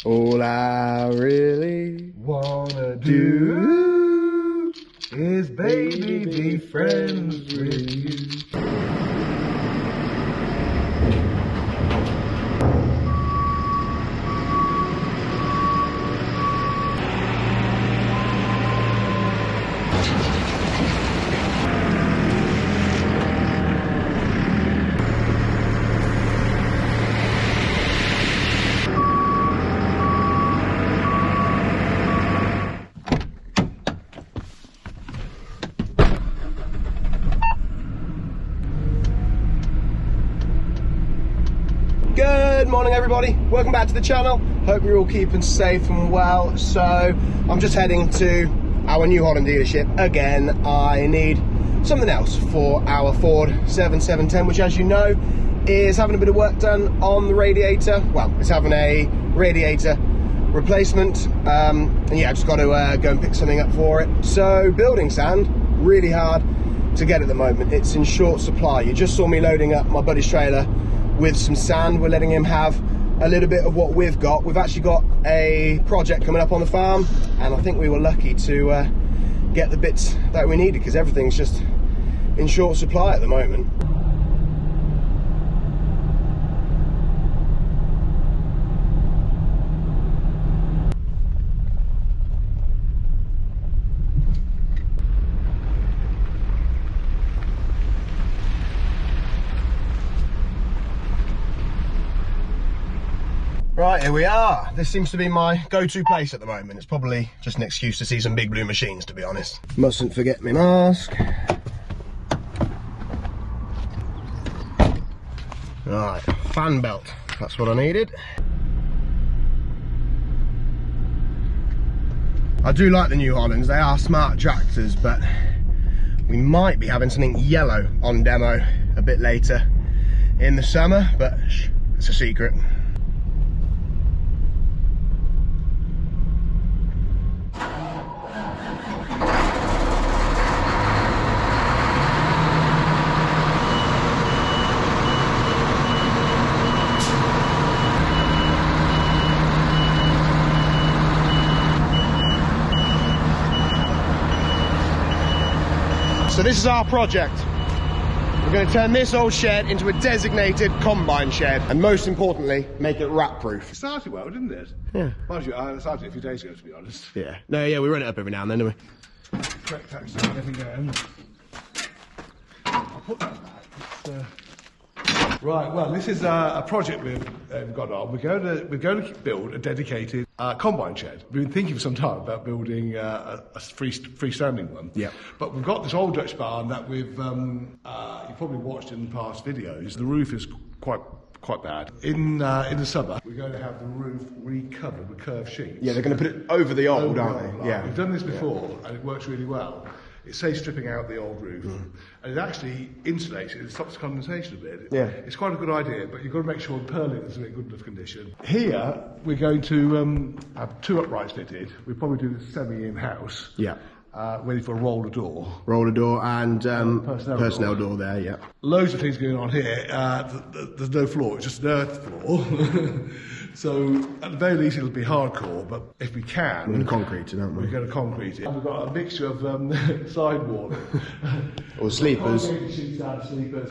All I really wanna do is baby be friends with you. Good morning everybody, welcome back to the channel. Hope you're all keeping safe and well. So I'm just heading to our New Holland dealership again. I need something else for our Ford 7710, which as you know is having a bit of work done on the radiator. Well, it's having a radiator replacement, and yeah, I've just got to go and pick something up for it. So building sand, really hard to get at the moment. It's in short supply. You just saw me loading up my buddy's trailer with some sand. We're letting him have a little bit of what we've got. We've actually got a project coming up on the farm, and I think we were lucky to get the bits that we needed, because everything's just in short supply at the moment. Right, here we are. This seems to be my go-to place at the moment. It's probably just an excuse to see some big blue machines, to be honest. Mustn't forget my mask. Right, fan belt. That's what I needed. I do like the New Hollands. They are smart tractors, but we might be having something yellow on demo a bit later in the summer, but it's a secret. So this is our project. We're going to turn this old shed into a designated combine shed, and most importantly, make it rat proof. It started well, didn't it? Yeah. Mind you, I started it a few days ago, to be honest. Yeah. No, yeah, we run it up every now and then, don't we? Correct access and everything going. I'll put that back. Right, well, this is a project we've got on. We're going to build a dedicated combine shed. We've been thinking for some time about building a freestanding one. Yeah. But we've got this old Dutch barn that we've you've probably watched in past videos. The roof is quite bad. In the summer, we're going to have the roof recovered with curved sheets. Yeah, they're going to put it over the old, aren't they? Yeah. We've done this before, and it works really well. It saves stripping out the old roof, and it actually insulates it. It stops condensation a bit. Yeah. It's quite a good idea, but you've got to make sure the purlin is in good enough condition. Here, we're going to have two uprights fitted. We'll probably do the semi in-house. Yeah. Ready for a roller door. Roller door and personnel door there, yeah. Loads of things going on here. There's no floor, it's just an earth floor. So at the very least it'll be hardcore, but if we can... We're going to concrete it, aren't we? We're going to concrete it. And we've got a mixture of sidewalk. Or sleepers. Sleepers.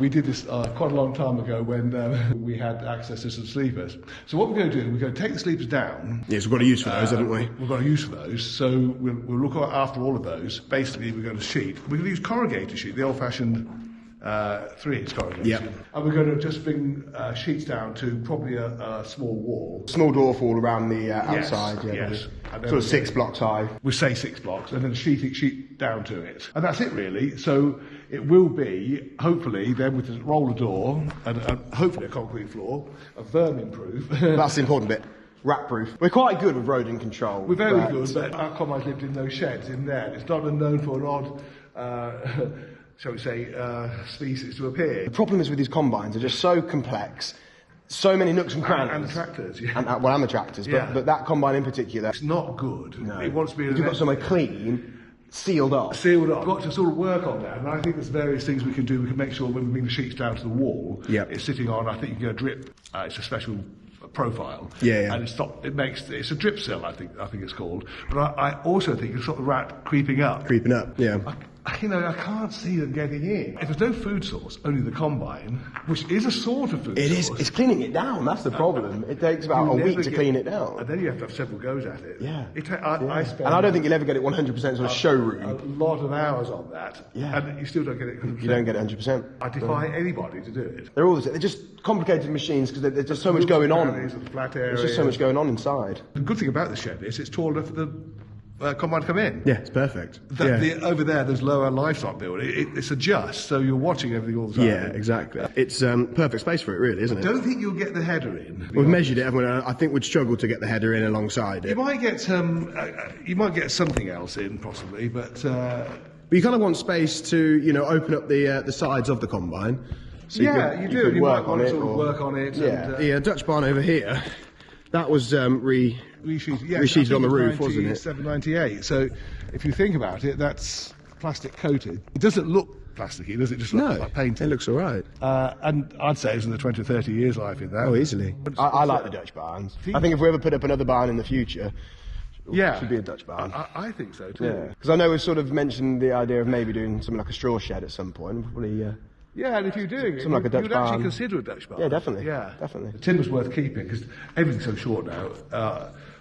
We did this quite a long time ago when we had access to some sleepers. So what we're going to do, we're going to take the sleepers down. Yes, we've got a use for those, haven't we? We've got a use for those, so we'll look after all of those. Basically, we're going to sheet. We're going to use corrugator sheet, the old-fashioned 3-inch corrugation. Yep. And we're going to just bring sheets down to probably a small wall. Small door for all around the outside. Yes. And sort of 6 blocks high. We say 6 blocks, and then sheet down to it. And that's it really. So it will be, hopefully, then with a roller door and hopefully a concrete floor, a vermin proof. That's the important bit. Rat proof. We're quite good with rodent control. We're very good, but our combines lived in those sheds in there. It's not unknown for an odd shall we say, species to appear. The problem is with these combines, they're just so complex, so many nooks and crannies. And tractors, yeah. And the tractors, but that combine in particular. It's not good. No. It wants to be... You've got somewhere clean, sealed off. Sealed off. We've got to sort of work on that, and I think there's various things we can do. We can make sure when we bring the sheets down to the wall, it's sitting on, I think you can get a drip. It's a special profile. Yeah. And it's a drip sill, I think it's called. But I also think it's got the rat creeping up. Creeping up, yeah. I can't see them getting in. If there's no food source, only the combine, which is a sort of food source. It is. It's cleaning it down. That's the problem. It takes about a week to clean it down. And then you have to have several goes at it. Yeah. I spend. And I don't think you'll ever get it 100% sort of showroom. A lot of hours on that. Yeah. And you still don't get it 100%. You don't get it 100%. I defy anybody to do it. They're just complicated machines because there's just so much going on. Flat area. There's just so much going on inside. The good thing about the shed is it's tall enough for the combine to come in. Yeah, it's perfect. Over there's lower livestock build. It's adjust, so you're watching everything all the time. Yeah, exactly. It's perfect space for it, really, isn't it? I don't think you'll get the header in. We've measured it, haven't we? I think we'd struggle to get the header in alongside it. You might get something else in, possibly, but you kind of want space to, open up the sides of the combine. So you do. Could You work might on it. Work on it. Yeah. The Dutch barn over here, that was resheeted on the roof, wasn't it? 798. So if you think about it, that's plastic coated. It doesn't look plasticky, does it? Just look like painted. It looks all right. And I'd say it's in the 20 or 30 years life in that. Oh, easily. I like the Dutch barns. I think if we ever put up another barn in the future, it should be a Dutch barn. I think so too. Yeah. Because I know we've sort of mentioned the idea of maybe doing something like a straw shed at some point. Probably. Yeah, and if you're doing it, something like a Dutch you'd barn. actually consider a Dutch barn. Yeah, definitely. Yeah, definitely. The timber's worth keeping because everything's so short now.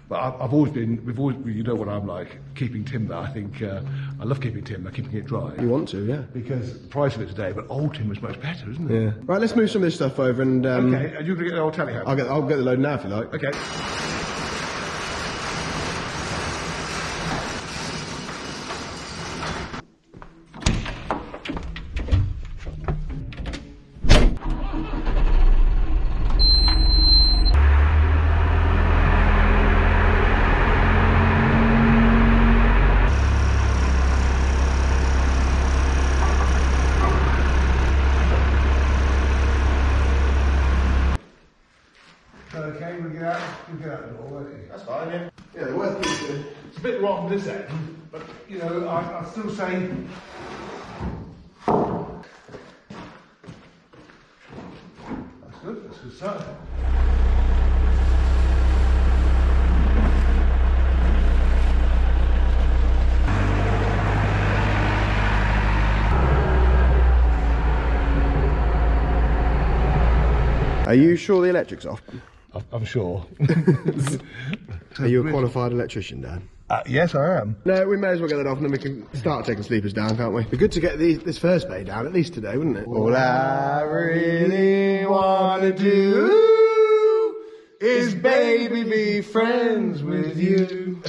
But we've always, you know what I'm like, keeping timber. I think I love keeping timber, keeping it dry. You want to, yeah. Because the price of it today, but old timber's much better, isn't it? Yeah. Right, let's move some of this stuff over and. Okay, and you're going to get the old telehandler? I'll get the load now if you like. Okay. Okay, we'll get out the door, won't we? That's fine, yeah. Yeah, they're worth keeping. It's a bit wrong this end, but, I still say... That's good stuff. Are you sure the electric's off? I'm sure. Are you a qualified electrician, Dan? Yes, I am. No, we may as well get that off and then we can start taking sleepers down, can't we? It'd be good to get this first bay down, at least today, wouldn't it? All I really want to do is, baby, be friends with you.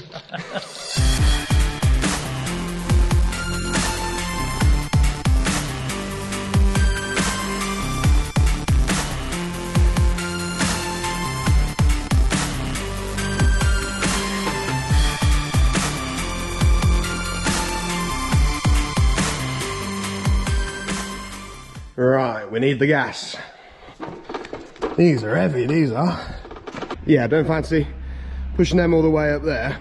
Right, we need the gas. These are heavy, these are. Yeah, don't fancy pushing them all the way up there.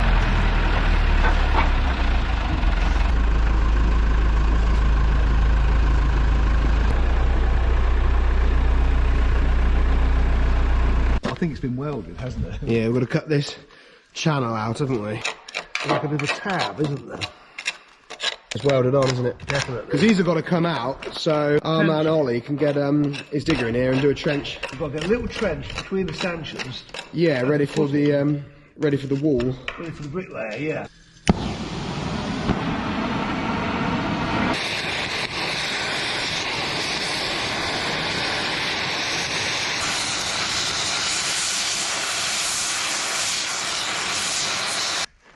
I think it's been welded, hasn't it? Yeah, we've got to cut this channel out, haven't we? Like a bit of a tab, isn't there? It's welded on, isn't it? Definitely. Because these have got to come out, so our man Ollie can get his digger in here and do a trench. We've got to get a little trench between the stanchions. Yeah, ready for the wall. Ready for the bricklayer, yeah.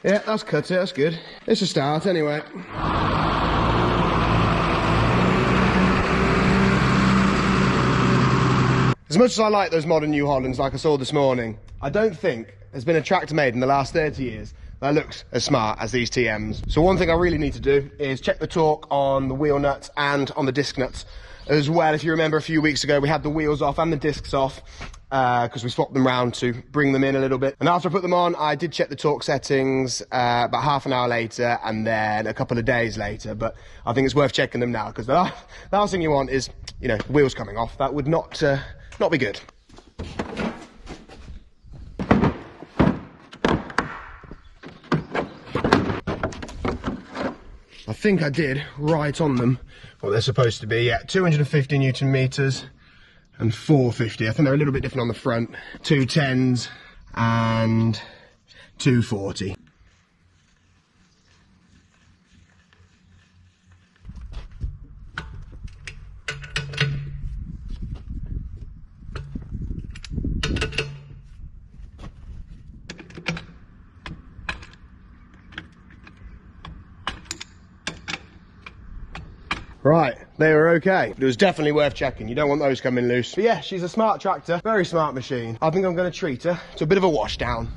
Yeah, that's cut it, that's good. It's a start anyway. As much as I like those modern New Hollands like I saw this morning, I don't think there's been a tractor made in the last 30 years that looks as smart as these TMs. So one thing I really need to do is check the torque on the wheel nuts and on the disc nuts as well. If you remember a few weeks ago, we had the wheels off and the discs off because we swapped them round to bring them in a little bit. And after I put them on, I did check the torque settings about half an hour later and then a couple of days later. But I think it's worth checking them now because the last thing you want is, the wheels coming off. That would not be good. think I did right on them what they're supposed to be. Yeah, 250 Newton meters and 450. I think they're a little bit different on the front. 210s and 240. Right, they were okay. It was definitely worth checking. You don't want those coming loose. But yeah, she's a smart tractor, very smart machine. I think I'm going to treat her to a bit of a wash down.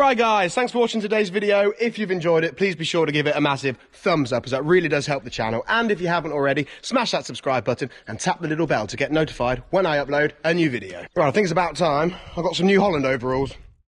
Right guys, thanks for watching today's video. If you've enjoyed it, please be sure to give it a massive thumbs up, as that really does help the channel. And if you haven't already, smash that subscribe button and tap the little bell to get notified when I upload a new video. Right, I think it's about time. I've got some New Holland overalls.